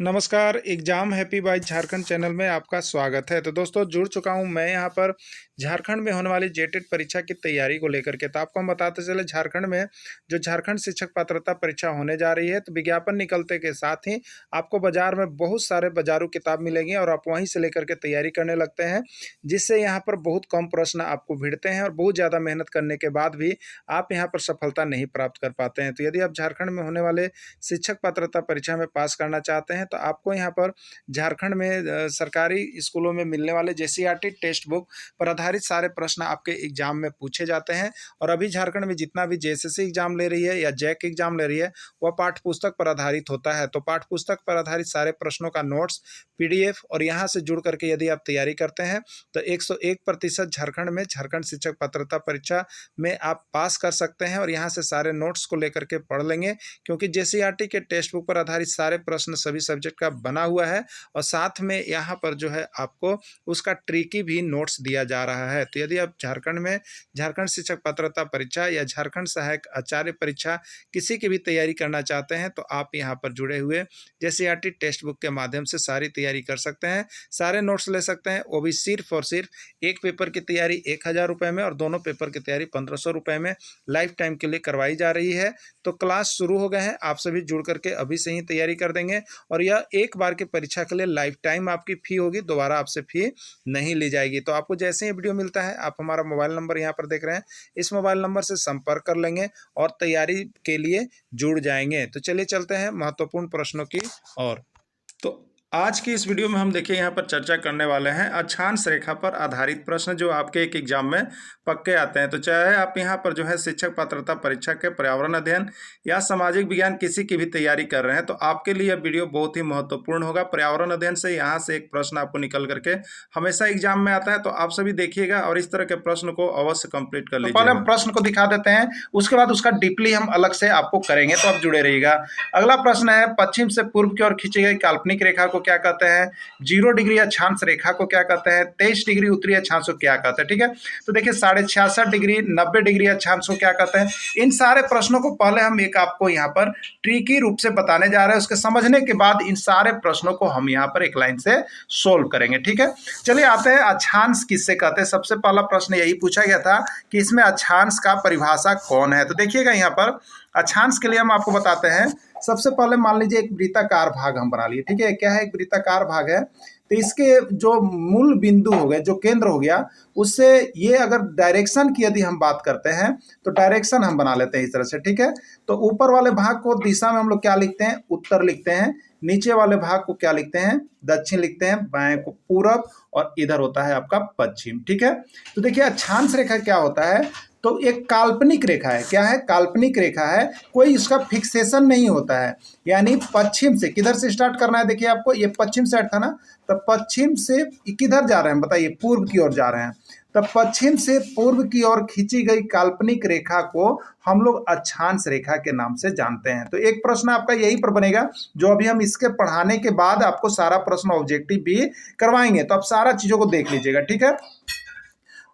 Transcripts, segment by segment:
नमस्कार, exam happy by Jharkhand channel में आपका स्वागत है। तो दोस्तों जुड़ चुका हूं मैं यहाँ पर झारखंड में होने वाली जेटेट परीक्षा की तैयारी को लेकर के। तो आपको हम बताते चले झारखंड में जो झारखंड शिक्षक पात्रता परीक्षा होने जा रही है, तो विज्ञापन निकलते के साथ ही आपको बाजार में बहुत सारे बाजारू किताब मिलेंगी और आप वहीं से लेकर के तैयारी करने लगते हैं, जिससे यहाँ पर बहुत कम प्रश्न आपको भिड़ते हैं और बहुत ज़्यादा मेहनत करने के बाद भी आप यहाँ पर सफलता नहीं प्राप्त कर पाते हैं। तो यदि आप झारखंड में होने वाले शिक्षक पात्रता परीक्षा में पास करना चाहते हैं, तो आपको यहाँ पर झारखंड में सरकारी स्कूलों में मिलने वाले जेसीईआरटी टेक्स्ट बुक पर आधारित सारे प्रश्न आपके एग्जाम में पूछे जाते हैं। और अभी झारखंड में जितना भी जेएसएससी एग्जाम ले रही है या जैक एग्जाम ले रही है, वह पाठ्य पुस्तक पर आधारित होता है। तो पाठ्य पुस्तक पर आधारित सारे प्रश्नों का नोट्स, पीडीएफ और यहाँ से जुड़ करके यदि आप तैयारी करते हैं तो 101% झारखंड में झारखंड शिक्षक पात्रता परीक्षा में आप पास कर सकते हैं। और यहाँ से सारे नोट्स को लेकर के पढ़ लेंगे, क्योंकि जेसीईआरटी के टेक्स्ट बुक पर आधारित सारे प्रश्न सभी सब्जेक्ट का बना हुआ है और साथ में यहाँ पर जो है आपको उसका ट्रिकी भी नोट्स दिया जा रहा है। तो यदि आप झारखंड में झारखंड शिक्षक पात्रता परीक्षा या झारखंड सहायक आचार्य परीक्षा किसी की भी तैयारी करना चाहते हैं, तो आप यहाँ पर जुड़े हुए जेसीईआरटी टेक्स्ट बुक के माध्यम से सारी तैयारी कर सकते हैं, सारे नोट्स ले सकते हैं। वो भी सिर्फ और सिर्फ एक पेपर की तैयारी 1000 रुपये में और दोनों पेपर की तैयारी 1500 रुपये में लाइफ टाइम के लिए करवाई जा रही है। तो क्लास शुरू हो गए हैं, आप सभी जुड़ करके अभी से ही तैयारी कर देंगे और यह एक बार की परीक्षा के लिए लाइफ टाइम आपकी फी होगी, दोबारा आपसे फी नहीं ली जाएगी। तो आपको जैसे ही वीडियो मिलता है, आप हमारा मोबाइल नंबर यहाँ पर देख रहे हैं, इस मोबाइल नंबर से संपर्क कर लेंगे और तैयारी के लिए जुड़ जाएंगे। तो चलिए चलते हैं महत्वपूर्ण प्रश्नों की ओर। तो आज की इस वीडियो में हम देखिए यहाँ पर चर्चा करने वाले हैं अक्षांश रेखा पर आधारित प्रश्न, जो आपके एक एग्जाम में पक्के आते हैं। तो चाहे आप यहाँ पर जो है शिक्षक पात्रता परीक्षा के पर्यावरण अध्ययन या सामाजिक विज्ञान किसी की भी तैयारी कर रहे हैं, तो आपके लिए यह वीडियो बहुत ही महत्वपूर्ण होगा। पर्यावरण अध्ययन से यहाँ से एक प्रश्न आपको निकल करके हमेशा एग्जाम में आता है, तो आप सभी देखिएगा और इस तरह के प्रश्न को अवश्य कंप्लीट कर लीजिए। पहले हम प्रश्न को दिखा देते हैं, उसके बाद उसका डीपली हम अलग से आपको करेंगे, तो आप जुड़े रहिएगा। अगला प्रश्न है, पश्चिम से पूर्व की ओर खींची गई काल्पनिक रेखा को क्या कहते हैं? 0 डिग्री अक्षांश रेखा को क्या कहते हैं? 23 डिग्री उत्तरी अक्षांश को क्या कहते हैं? ठीक है, तो देखिए 66.5 डिग्री, 90 डिग्री अक्षांश को क्या कहते हैं? इन सारे प्रश्नों को पहले हम एक आपको यहाँ पर ट्रिकी रूप से बताने जा रहे हैं, उसके समझने के बाद इन सारे प्रश्नों को हम यहाँ पर एक लाइन से सोल्व करेंगे। ठीक है, चलिए आते हैं अक्षांश किससे कहते हैं। सबसे पहला प्रश्न यही पूछा गया था कि इसमें अक्षांश का परिभाषा कौन है। तो देखिएगा यहाँ पर अक्षांश के लिए हम आपको बताते हैं। सबसे पहले मान लीजिए एक वृत्ताकार भाग हम बना लिए। ठीक है, क्या है? एक वृत्ताकार भाग है। तो इसके जो मूल बिंदु हो गए, जो केंद्र हो गया, उससे ये अगर डायरेक्शन की यदि हम बात करते हैं तो डायरेक्शन हम बना लेते हैं इस तरह से। ठीक है, तो ऊपर वाले भाग को दिशा में हम लोग क्या लिखते हैं? उत्तर लिखते हैं। नीचे वाले भाग को क्या लिखते हैं? दक्षिण लिखते हैं। बाएं को पूरब और इधर होता है आपका पश्चिम। ठीक है, तो देखिए अक्षांश रेखा क्या होता है? तो एक काल्पनिक रेखा है। क्या है? काल्पनिक रेखा है, कोई इसका फिक्सेशन नहीं होता है। यानी पश्चिम से किधर से स्टार्ट करना है? देखिए आपको ये पश्चिम साइड था ना, तो पश्चिम से किधर जा रहे हैं बताइए? पूर्व की ओर जा रहे हैं। तो पश्चिम से पूर्व की ओर खींची गई काल्पनिक रेखा को हम लोग अक्षांश रेखा के नाम से जानते हैं। तो एक प्रश्न आपका यही पर बनेगा, जो अभी हम इसके पढ़ाने के बाद आपको सारा प्रश्न ऑब्जेक्टिव भी करवाएंगे, तो आप सारा चीजों को देख लीजिएगा। ठीक है,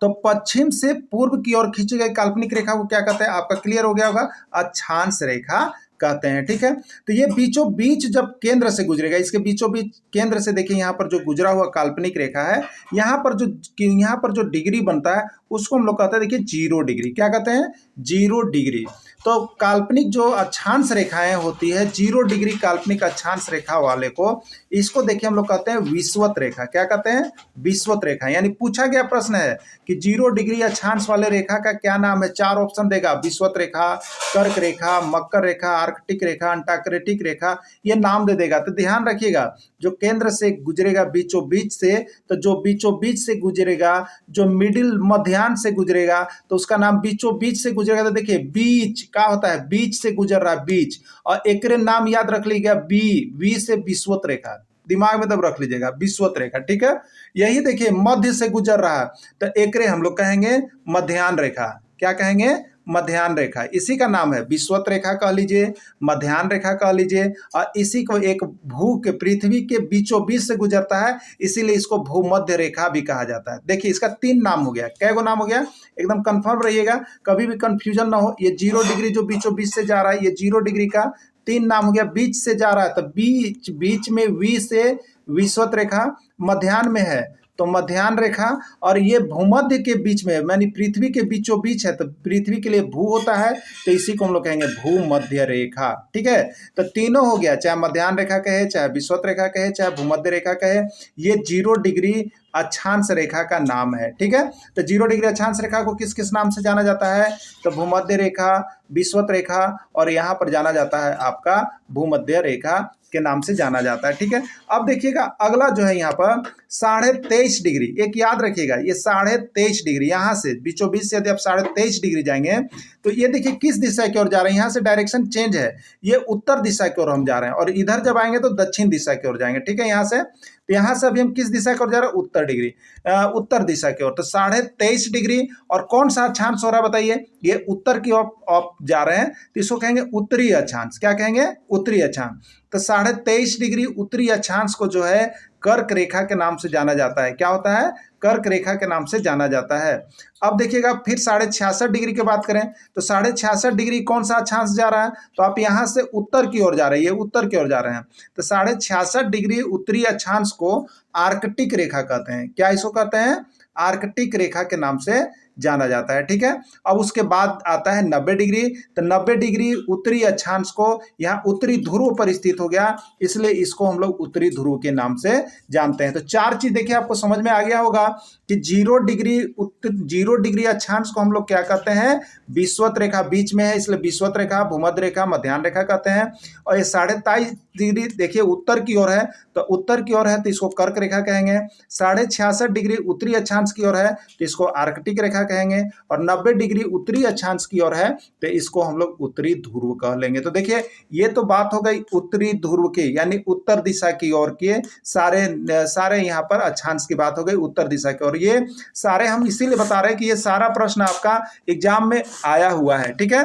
तो पश्चिम से पूर्व की ओर खींची गई काल्पनिक रेखा को क्या कहते हैं? आपका क्लियर हो गया होगा, अक्षांश रेखा कहते हैं। ठीक है, तो ये बीचों बीच जब केंद्र से गुजरेगा, इसके बीचों बीच केंद्र से देखिए यहाँ पर जो गुजरा हुआ काल्पनिक रेखा है, यहाँ पर जो डिग्री बनता है उसको हम लोग कहते हैं, देखिए 0 डिग्री। क्या कहते हैं? 0 डिग्री। तो काल्पनिक जो अक्षांश रेखाएं होती है, 0 डिग्री काल्पनिक अक्षांश रेखा वाले को, इसको देखिए हम लोग कहते हैं विषुवत रेखा। क्या कहते हैं? विषुवत रेखा। यानी पूछा गया प्रश्न है कि 0 डिग्री अक्षांश वाले रेखा का क्या नाम है? 4 ऑप्शन देगा, विषुवत रेखा, कर्क रेखा, मकर रेखा, आर्कटिक रेखा, अंटार्कटिक रेखा, ये नाम दे देगा। तो ध्यान रखिएगा, जो केंद्र से गुजरेगा बीचों बीच से, तो जो बीचों बीच से गुजरेगा, जो मिडिल मध्याह्न से गुजरेगा, तो उसका नाम बीचों बीच से गुजरेगा। तो देखिए बीच क्या होता है? बीच से गुजर रहा है, बीच। और एक नाम याद रख लीजिएगा, वी से विषुवत रेखा, दिमाग में तब रख लीजिएगा, विषुवत रेखा। ठीक है, यही देखिए मध्य से गुजर रहा है, तो एकरे हम लोग कहेंगे मध्याह्न रेखा। क्या कहेंगे? मध्याह्न रेखा। इसी का नाम है विषुवत रेखा कह लीजिए, मध्याह्न रेखा कह लीजिए। और इसी को एक भू के पृथ्वी के बीचों बीच से गुजरता है, इसीलिए इसको भूमध्य रेखा भी कहा जाता है। देखिए इसका 3 नाम हो गया। कै गो नाम हो गया? एकदम कंफर्म रहिएगा, कभी भी कंफ्यूजन ना हो। ये 0 डिग्री जो बीचों बीच से जा रहा है, ये 0 डिग्री का तीन नाम हो गया। बीच से जा रहा है तो बीच, बीच में वी से विषुवत रेखा, मध्याह्न में है तो मध्याह्न रेखा, और ये भूमध्य के बीच में है, यानी पृथ्वी के बीचों बीच है, तो पृथ्वी के लिए भू होता है तो इसी को हम लोग कहेंगे भूमध्य रेखा। ठीक है, तो तीनों हो गया, चाहे मध्याह्न रेखा कहे, चाहे विषुवत रेखा कहे, चाहे भूमध्य रेखा कहे, ये 0 डिग्री अक्षांश रेखा का नाम है। ठीक है, तो 0 डिग्री अक्षांश रेखा को किस किस नाम से जाना जाता है? तो भूमध्य रेखा, विषुवत रेखा, और यहाँ पर जाना जाता है आपका भूमध्य रेखा के नाम से जाना जाता है। ठीक है, अब देखिएगा अगला जो है यहाँ पर 23.5 डिग्री, एक याद रखिएगा, ये 23.5 डिग्री, यहाँ से बीचों बीच से यदि आप 23.5 डिग्री जाएंगे तो ये देखिए किस दिशा की ओर जा रहे हैं, यहाँ से डायरेक्शन चेंज है, ये उत्तर दिशा की ओर हम जा रहे हैं, और इधर जब आएंगे तो दक्षिण दिशा की ओर जाएंगे। ठीक है, यहाँ से, तो यहाँ से अभी हम किस दिशा की ओर जा रहे हैं? उत्तर दिशा की ओर। तो 23.5 डिग्री, और कौन सा अक्षांश हो रहा है बताइए? ये उत्तर की ओर आप जा रहे हैं तो इसको कहेंगे उत्तरी अक्षांश। क्या कहेंगे? उत्तरी अक्षांश। तो 23.5 डिग्री उत्तरी अक्षांश को जो है कर्क रेखा के नाम से जाना जाता है। क्या होता है? कर्क रेखा के नाम से जाना जाता है। अब देखिएगा फिर 66.5 डिग्री की बात करें तो 66.5 डिग्री कौन सा अक्षांश जा रहा है? तो आप यहाँ से उत्तर की ओर जा रहे हैं, ये उत्तर की ओर जा रहे हैं, तो 66.5 डिग्री उत्तरी अक्षांश को आर्कटिक रेखा कहते हैं। क्या इसको कहते हैं? आर्कटिक रेखा के नाम से जाना जाता है। ठीक है, अब उसके बाद आता है 90 डिग्री, तो 90 डिग्री उत्तरी अक्षांश को, यहाँ उत्तरी ध्रुव पर स्थित हो गया, इसलिए इसको हम लोग उत्तरी ध्रुव के नाम से जानते हैं। तो चार चीज देखिए आपको समझ में आ गया होगा कि 0 डिग्री अक्षांश को हम लोग क्या कहते हैं? विषुवत रेखा, बीच में है इसलिए विषुवत रेखा, भूमध्य रेखा, मध्याह्न रेखा कहते हैं। और ये 23.5 डिग्री देखिए उत्तर की ओर है, तो उत्तर की ओर है तो इसको कर्क रेखा कहेंगे। 66.5 डिग्री उत्तरी अक्षांश की ओर है तो इसको आर्कटिक रेखा कहेंगे, और 90 डिग्री उत्तरी अक्षांश की ओर है तो इसको हम लोग उत्तरी ध्रुव कह लेंगे। तो देखिए ये तो बात हो गई उत्तरी ध्रुव की, यानी उत्तर दिशा की ओर के सारे यहाँ पर अक्षांश की बात हो गई उत्तर दिशा की ओर। ये सारे हम इसीलिए बता रहे हैं कि ये सारा प्रश्न आपका एग्जाम में आया हुआ है। ठीक है,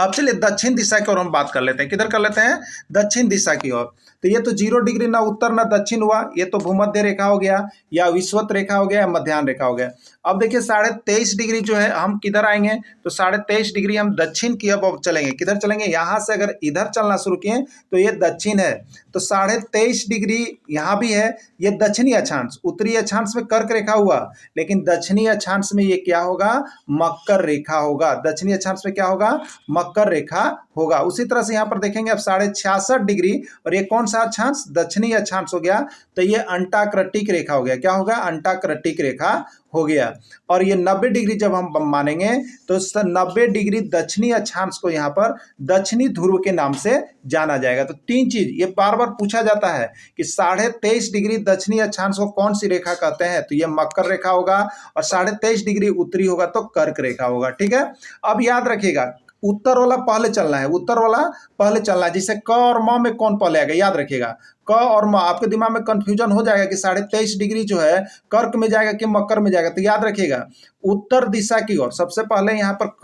अब चलिए दक्षिण दिशा की ओर हम बात कर लेते हैं। किधर कर लेते हैं? दक्षिण दिशा की ओर। तो ये तो 0 डिग्री ना उत्तर ना दक्षिण हुआ, ये तो भूमध्य रेखा हो गया, या विषुवत रेखा हो गया, या मध्याह्न रेखा हो गया। अब देखिए 23.5 डिग्री जो है हम किधर आएंगे? तो 23.5 डिग्री हम दक्षिण की अब चलेंगे। किधर चलेंगे? यहाँ से अगर इधर चलना शुरू किए तो ये दक्षिण है, तो 23.5 डिग्री यहाँ भी है, ये दक्षिणी अक्षांश। उत्तरी अक्षांश में कर्क रेखा हुआ, लेकिन दक्षिणी अक्षांश में ये क्या होगा? मकर रेखा होगा। दक्षिणी अक्षांश में क्या होगा? मकर रेखा होगा। उसी तरह से यहाँ पर देखेंगे अब 66.5 डिग्री, और ये कौन सा अक्षांश? दक्षिणी अक्षांश हो गया, तो ये अंटाकृटिक रेखा हो गया। क्या होगा? अंटाकृटिक रेखा हो गया। और ये 90 डिग्री जब हम मानेंगे तो 90 डिग्री दक्षिणी अक्षांश को यहाँ पर दक्षिणी ध्रुव के नाम से जाना जाएगा। तो तीन चीज ये बार बार पूछा जाता है कि 23.5 डिग्री दक्षिणी अक्षांश को कौन सी रेखा कहते हैं? तो ये मकर रेखा होगा, और 23.5 डिग्री उत्तरी होगा तो कर्क रेखा होगा। ठीक है, अब याद रखिएगा उत्तर वाला पहले चलना है, उत्तर वाला पहले चलना है। जैसे क और म में कौन पहले आएगा? याद रखिएगा क और म, आपके दिमाग में कंफ्यूजन हो जाएगा कि 23.5 डिग्री जो है कर्क में जाएगा कि मकर में जाएगा। तो याद रखिएगा उत्तर दिशा की ओर सबसे पहले यहाँ पर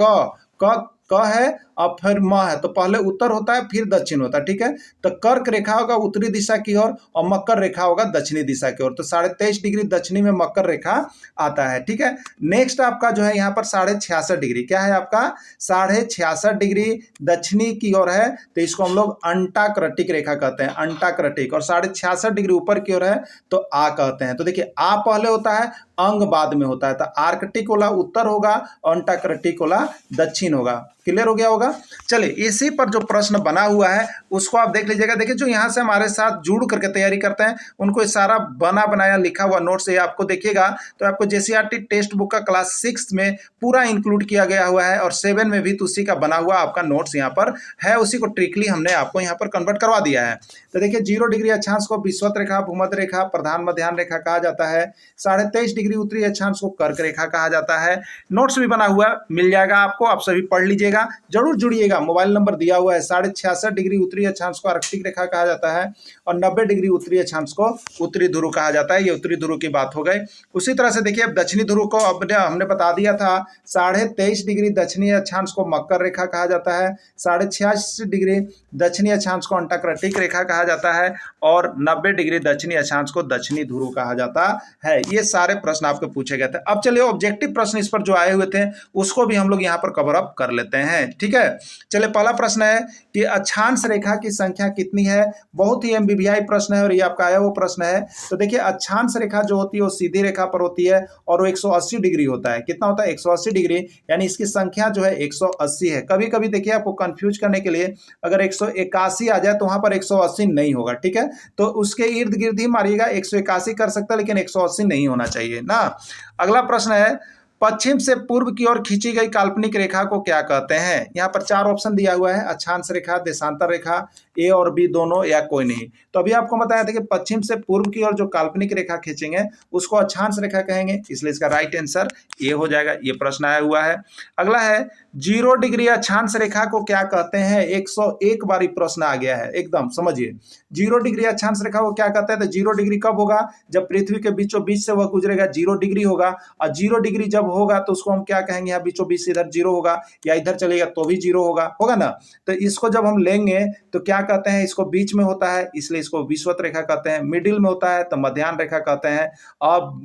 क है और फिर म है, तो पहले उत्तर होता है फिर दक्षिण होता है। ठीक है, तो कर्क रेखा होगा उत्तरी दिशा की ओर और मकर रेखा होगा दक्षिणी दिशा की ओर। तो 23.5 डिग्री दक्षिणी में मकर रेखा आता है। ठीक है, नेक्स्ट आपका जो है यहाँ पर 66.5 डिग्री, क्या है आपका? 66.5 डिग्री दक्षिणी की ओर है, तो इसको हम लोग अंटाकृटिक रेखा कहते हैं, अंटाकृटिक। और 66.5 डिग्री ऊपर की ओर है तो आ कहते हैं। तो देखिए आ पहले होता है, अंग बाद में होता है, तो आर्कटिक वाला उत्तर होगा और अंटाकृटिक वाला दक्षिण होगा। क्लियर हो गया होगा? चलिए इसी पर जो प्रश्न बना हुआ है उसको आप देख लीजिएगा। देखिए जो यहाँ से हमारे साथ जुड़ करके तैयारी करते हैं उनको सारा बना बनाया लिखा हुआ नोट्स ये आपको देखिएगा तो आपको जेसीईआरटी टेक्स्ट बुक का क्लास 6 में पूरा इंक्लूड किया गया हुआ है, और 7 में भी तो उसी का बना हुआ आपका नोट्स यहाँ पर है, उसी को ट्रिकली हमने आपको यहाँ पर कन्वर्ट करवा दिया है। तो देखिए 0 डिग्री अक्षांश को विषुवत रेखा, भूमध्य रेखा, प्रधान मध्याह्न रेखा कहा जाता है। 23.5 डिग्री उत्तरी अक्षांश को कर्क रेखा कहा जाता है। नोट्स भी बना हुआ मिल जाएगा आपको, आप सभी पढ़ लीजिएगा, जरूर जुड़िएगा। मोबाइल नंबर दिया हुआ है। 66.5 डिग्री उत्तरी अक्षांश को आर्कटिक रेखा कहा जाता है और 90 डिग्री उत्तरी अक्षांश को उत्तरी ध्रुव कहा जाता है। ये उत्तरी ध्रुव की बात हो गई। उसी तरह से देखिए अब दक्षिणी ध्रुव को अब हमने बता दिया था। 23.5 डिग्री दक्षिणी अक्षांश को मकर रेखा कहा जाता है, 66.5 डिग्री दक्षिणी अक्षांश को अंटाकृटिक रेखा कहा जाता है और 90 डिग्री दक्षिणी अक्षांश को दक्षिणी ध्रुव कहा जाता है। ये सारे प्रश्न आपको पूछे गए थे। अब चलिए ऑब्जेक्टिव प्रश्न इस पर जो आए हुए थे उसको भी हम लोग यहाँ पर कवर अप कर लेते हैं। हैं। ठीक है, चलिए पहला प्रश्न है कि अक्षांश रेखा की संख्या कितनी है। बहुत ही एमबीबीआई प्रश्न है और ये आपका आया वो प्रश्न है। तो देखिए अक्षांश रेखा जो होती है वो सीधी रेखा पर होती है और वो 180 डिग्री होता है। कितना होता है? 180 डिग्री, यानी इसकी संख्या जो है 180 है। कभी कभी देखिए आपको कंफ्यूज करने के लिए अगर 181 आ जाए तो वहां पर 180 नहीं होगा। ठीक है, तो उसके इर्द गिर्द ही मारिएगा, 181 कर सकता है लेकिन 180 नहीं होना चाहिए ना। अगला प्रश्न है पश्चिम से पूर्व की ओर खींची गई काल्पनिक रेखा को क्या कहते हैं। यहाँ पर 4 ऑप्शन दिया हुआ है, अक्षांश रेखा, देशांतर रेखा, ए और बी दोनों या कोई नहीं। तो अभी आपको बताया था कि पश्चिम से पूर्व की ओर जो काल्पनिक रेखा खींचेंगे उसको अक्षांश रेखा कहेंगे, इसलिए इसका राइट आंसर ए हो जाएगा। ये प्रश्न आया हुआ है। अगला है 0 डिग्री अक्षांश रेखा को क्या कहते हैं। 101 बार प्रश्न आ गया है, एकदम समझिए। 0 डिग्री अक्षांश रेखा को क्या कहते हैं। तो 0 डिग्री कब होगा? जब पृथ्वी के बीचों बीच से वह गुजरेगा, 0 डिग्री होगा। और 0 डिग्री जब होगा तो उसको हम क्या कहेंगे, यहाँ बीचों बीच इधर 0 होगा या इधर चलेगा तो भी 0 होगा ना। तो इसको जब हम लेंगे तो क्या कहते हैं, इसको बीच में होता है इसलिए इसको विषुवत रेखा कहते हैं। मिडिल में होता है तो मध्याह्न रेखा कहते हैं। अब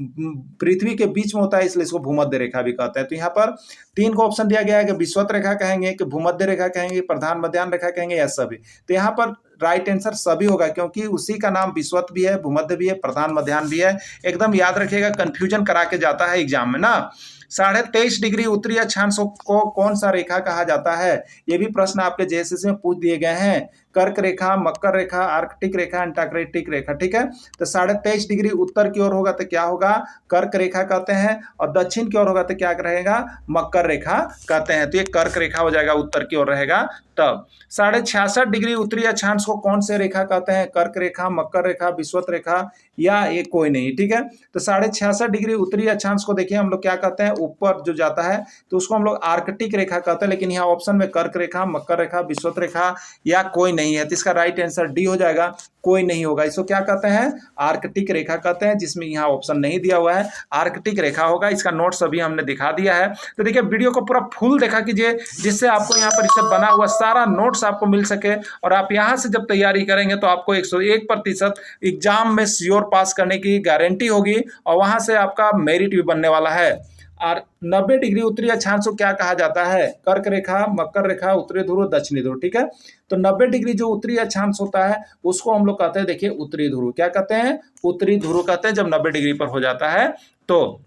पृथ्वी के बीच में होता है इसलिए इसको भूमध्य रेखा भी कहते हैं। तो यहाँ पर 3 को ऑप्शन दिया गया है कि विषुवत रेखा कहेंगे, कि भूमध्य रेखा कहेंगे, प्रधान मध्याह्न रेखा कहेंगे या सभी। तो यहाँ पर राइट आंसर सभी होगा, क्योंकि उसी का नाम विषुवत भी है, भूमध्य भी है, प्रधान मध्याह्न भी है। एकदम याद रखिएगा, कंफ्यूजन करा के जाता है एग्जाम में ना। 23.5 डिग्री उत्तरी अक्षांश को कौन सा रेखा कहा जाता है। ये भी प्रश्न आपके जेएसएससी में पूछ दिए गए हैं। कर्क रेखा, मकर रेखा, आर्कटिक रेखा, अंटार्कटिक रेखा। ठीक है, तो 23.5 डिग्री उत्तर की ओर होगा तो क्या होगा, कर्क रेखा कहते हैं, और दक्षिण की ओर होगा तो क्या रहेगा, मकर रेखा कहते हैं। तो ये कर्क रेखा हो जाएगा, उत्तर की ओर रहेगा तब। 66.5 डिग्री उत्तरी अक्षांश को कौन से रेखा कहते हैं। कर्क रेखा, मकर रेखा, विषुवत रेखा या ये कोई नहीं। ठीक है, तो 66.5 डिग्री उत्तरी अक्षांश को देखिए हम लोग क्या कहते हैं, ऊपर जो जाता है तो उसको हम लोग आर्कटिक रेखा कहते हैं। लेकिन यहाँ ऑप्शन में कर्क रेखा, मकर रेखा, विषुवत रेखा या कोई नहीं है, तो इसका राइट आंसर डी हो जाएगा, कोई नहीं होगा। इसको क्या कहते हैं, आर्कटिक रेखा कहते हैं, जिसमें यहाँ ऑप्शन नहीं दिया हुआ है, आर्कटिक रेखा होगा। इसका नोट्स अभी हमने दिखा दिया है। तो देखिए वीडियो को पूरा फुल देखा कीजिए, जिससे आपको यहाँ पर इससे बना हुआ सारा नोट्स आपको मिल सके, और आप यहाँ से जब तैयारी करेंगे तो आपको 101% एग्जाम में श्योर पास करने की गारंटी होगी, और वहां से आपका मेरिट भी बनने वाला है। और 90 डिग्री उत्तरी अक्षांश को क्या कहा जाता है। कर्क रेखा, मकर रेखा, उत्तरी ध्रुव, दक्षिणी ध्रुव। ठीक है, तो 90 डिग्री जो उत्तरी अक्षांश होता है उसको हम लोग कहते हैं, देखिए उत्तरी ध्रुव। क्या कहते हैं, उत्तरी ध्रुव कहते हैं जब 90 डिग्री पर हो जाता है। तो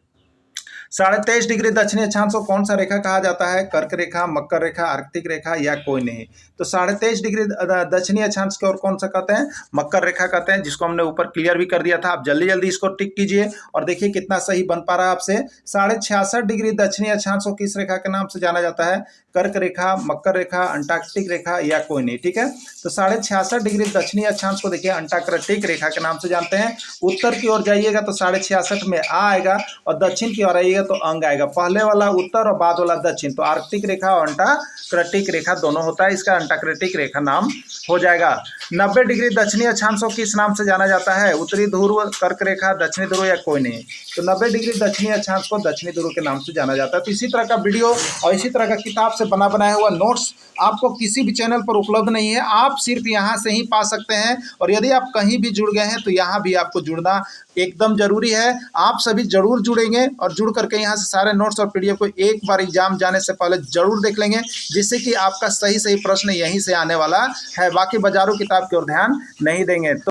23.5 डिग्री दक्षिणी अक्षांश को कौन सा रेखा कहा जाता है। कर्क रेखा, मकर रेखा, आर्कटिक रेखा या कोई नहीं। तो 23.5 डिग्री दक्षिणी अक्षांश की ओर कौन सा कहते हैं, मकर रेखा कहते हैं, जिसको हमने ऊपर क्लियर भी कर दिया था। आप जल्दी जल्दी इसको टिक कीजिए और देखिए कितना सही बन पा रहा है आपसे। 66.5 डिग्री दक्षिणी अक्षांश को किस रेखा के नाम से जाना जाता है। कर्क रेखा, मकर रेखा, अंटार्कटिक रेखा या कोई नहीं। ठीक है, तो 66.5 डिग्री दक्षिणी अक्षांश को देखिए अंटार्कटिक रेखा के नाम से जानते हैं। उत्तर की ओर जाइएगा तो 66.5 में आ आएगा, और दक्षिण की ओर आइएगा तो अंग आएगा। पहले वाला उत्तर और बाद वाला दक्षिण, तो आर्कटिक रेखा और अंटार्कटिक रेखा दोनों होता है, इसका अंटार्कटिक रेखा नाम हो जाएगा। 90 डिग्री दक्षिणी अक्षांश को किस नाम से जाना जाता है। उत्तरी ध्रुव, कर्क रेखा, दक्षिणी ध्रुव या कोई नहीं। तो 90 डिग्री दक्षिणी अक्षांश को दक्षिणी ध्रुव के नाम से जाना जाता है। तो इसी तरह का वीडियो और इसी तरह का किताब से बनाया हुआ नोट्स आपको किसी भी चैनल पर उपलब्ध नहीं है, आप सिर्फ यहाँ से ही पा सकते हैं। और यदि आप कहीं भी जुड़ गए हैं तो यहाँ भी आपको जुड़ना एकदम जरूरी है। आप सभी जरूर जुड़ेंगे और जुड़ करके यहाँ से सारे नोट्स और पीडीएफ को एक बार एग्जाम जाने से पहले जरूर देख लेंगे, जिससे कि आपका सही प्रश्न यहीं से आने वाला है। बाकी बाजारू किताब की ओर ध्यान नहीं देंगे। तो